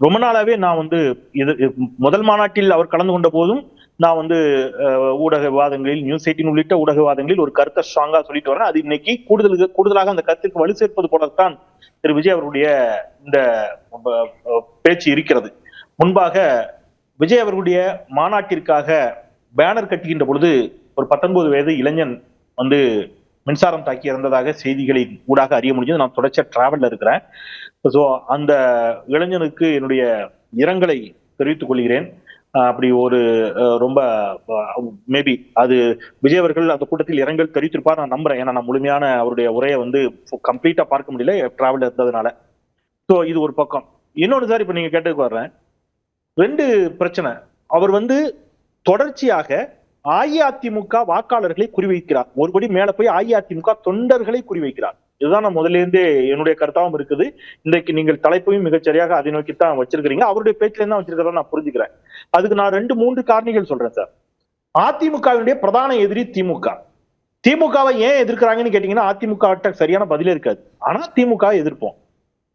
ரொம்ப நாளாவே நான் வந்து இது முதல் மாநாட்டில் அவர் கலந்து கொண்ட போதும் நான் வந்து ஊடக விவாதங்களில் நியூஸ் 18 உள்ளிட்ட ஊடக விவாதங்களில் ஒரு கருத்தை ஸ்ட்ராங்கா சொல்லிட்டு வரேன். அது இன்னைக்கு கூடுதலாக அந்த கருத்துக்கு வலு சேர்ப்பது போலத்தான் திரு விஜய் அவர்களுடைய இந்த பேச்சு இருக்கிறது. முன்பாக விஜய் அவர்களுடைய மாநாட்டிற்காக பேனர் கட்டுகின்ற பொழுது ஒரு 19 வயது இளைஞன் வந்து மின்சாரம் தாக்கி இறந்ததாக செய்திகளின் ஊடாக அறிய முடிஞ்சது. நான் தொடர்ச்சியா டிராவல்ல இருக்கிறேன். ஸோ அந்த இளைஞனுக்கு என்னுடைய இரங்கலை தெரிவித்துக் கொள்கிறேன். அப்படி ஒரு ரொம்ப மேபி அது விஜய் அவர்கள் அந்த கூட்டத்தில் இரங்கல் தெரிவித்திருப்பார் நான் நம்புறேன். ஏன்னா நான் முழுமையான அவருடைய உரையை வந்து கம்ப்ளீட்டா பார்க்க முடியல டிராவல்ல இருந்ததுனால. ஸோ இது ஒரு பக்கம். இன்னொன்று சார், இப்ப நீங்க கேட்டதுக்கு வர்றேன். 2 பிரச்சனை. அவர் வந்து தொடர்ச்சியாக அஇஅதிமுக வாக்காளர்களை குறிவைக்கிறார். ஒருபடி மேல போய் அஇஅதிமுக தொண்டர்களை குறிவைக்கிறார். இதுதான் நான் முதல்ல இருந்தே என்னுடைய கருத்தாவும் இருக்குது. இன்றைக்கு நீங்கள் தலைப்பையும் மிகச்சரியாக அதை நோக்கித்தான் வச்சிருக்கிறீங்க. அவருடைய பேச்சுல தான் வச்சிருக்கிறதா நான் புரிஞ்சுக்கிறேன். அதுக்கு நான் 2-3 காரணிகள் சொல்றேன் சார். அதிமுகவினுடைய பிரதான எதிரி திமுக. திமுகவை ஏன் எதிர்க்கிறாங்கன்னு கேட்டீங்கன்னா அதிமுக சரியான பதிலே இருக்காது. ஆனா திமுக எதிர்ப்போம்.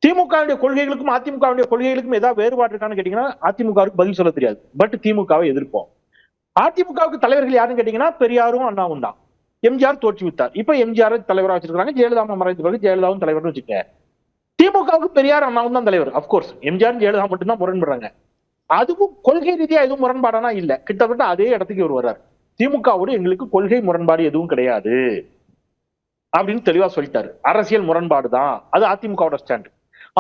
திமுகவுடைய கொள்கைகளுக்கும் அதிமுகவுடைய கொள்கைகளுக்கும் ஏதாவது வேறுபாடு இருக்கான்னு கேட்டீங்கன்னா அதிமுகவுக்கு பதில் சொல்ல தெரியாது. பட் திமுகவை எதிர்ப்போம். அதிமுகவுக்கு தலைவர்கள் யாருன்னு கேட்டீங்கன்னா பெரியாரும் அண்ணாவும் தான். எம்ஜிஆர் தோற்றுவித்தார். இப்ப எம்ஜிஆர் தலைவராக வச்சிருக்காங்க. ஜெயலலிதா மறைந்த பிறகு ஜெயலலிதாவும் தலைவர்னு வச்சுக்க. திமுகவுக்கு பெரியார் அண்ணாவும் தான் தலைவர். அப்கோர்ஸ் எம்ஜிஆர் ஜெயலலிதா மட்டும்தான் முரண்படுறாங்க. அதுவும் கொள்கை ரீதியா எதுவும் முரண்பாடானா இல்ல. கிட்டத்தட்ட அதே இடத்துக்கு இவர் வர்றார். திமுகவோடு எங்களுக்கு கொள்கை முரண்பாடு எதுவும் கிடையாது அப்படின்னு தெளிவா சொல்லிட்டாரு. அரசியல் முரண்பாடு தான் அது அதிமுகவோட ஸ்டாண்ட்.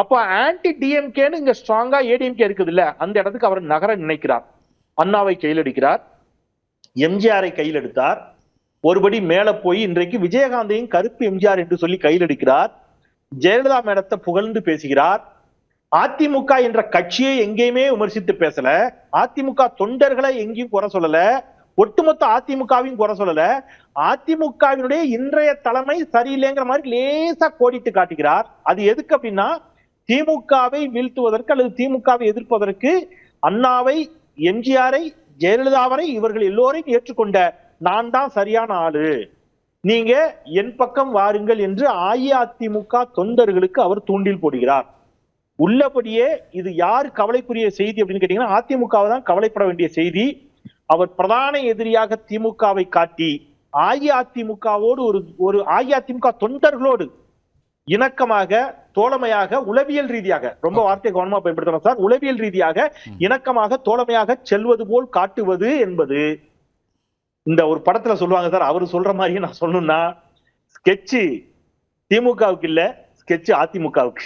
அப்ப ஆன்டி டிஎம்கேன்னு இங்க ஸ்ட்ராங்கா ஏடிஎம்கே இருக்குது இல்ல, அந்த இடத்துக்கு அவர் நகர நினைக்கிறார். அண்ணாவை கையில் அடிக்கிறார், எம்ஜிஆரை கையில் எடுத்தார். ஒருபடி மேல போய் இன்றைக்கு விஜயகாந்தையும் கருப்பு எம்ஜிஆர் என்று சொல்லி கையில் எடுக்கிறார். ஜெயலலிதா மேடத்தை புகழ்ந்து பேசுகிறார். அதிமுக என்ற கட்சியை எங்கேயுமே விமர்சித்து பேசல. அதிமுக தொண்டர்களை எங்கேயும் குறை சொல்லல. ஒட்டுமொத்த அதிமுகவையும் குறை சொல்லல. அதிமுகவினுடைய இன்றைய தலைமை சரியில்லைங்கிற மாதிரி லேசா கோடிட்டு காட்டுகிறார். அது எதுக்கு அப்படின்னா திமுகவை வீழ்த்துவதற்கு அல்லது திமுகவை எதிர்ப்பதற்கு அண்ணாவை, எம்ஜிஆரை, ஜெயலலிதாவை இவர்கள் எல்லோரையும் ஏற்றுக்கொண்ட நான் தான் சரியான ஆளு, நீங்க என் பக்கம் வாருங்கள் என்று அஇஅதிமுக தொண்டர்களுக்கு அவர் தூண்டில் போடுகிறார். உள்ளபடியே இது யாரு கவலைக்குரிய செய்தி அப்படின்னு கேட்டீங்கன்னா அதிமுகவை தான் கவலைப்பட வேண்டிய செய்தி. அவர் பிரதான எதிரியாக திமுகவை காட்டி அஇஅதிமுகவோடு ஒரு அஇஅதிமுக தொண்டர்களோடு இணக்கமாக, தோழமையாக, உளவியல் ரீதியாக, ரொம்ப வார்த்தை கவனமா பயன்படுத்தணும் சார், உளவியல் ரீதியாக இணக்கமாக தோழமையாக செல்வது போல் காட்டுவது என்பது இந்த ஒரு படத்துல சொல்லுவாங்க சார். அவரு சொல்ற மாதிரியே நான் சொல்லணும்னா ஸ்கெட்ச் திமுகவுக்கு இல்ல, ஸ்கெட்ச் அதிமுகவுக்கு.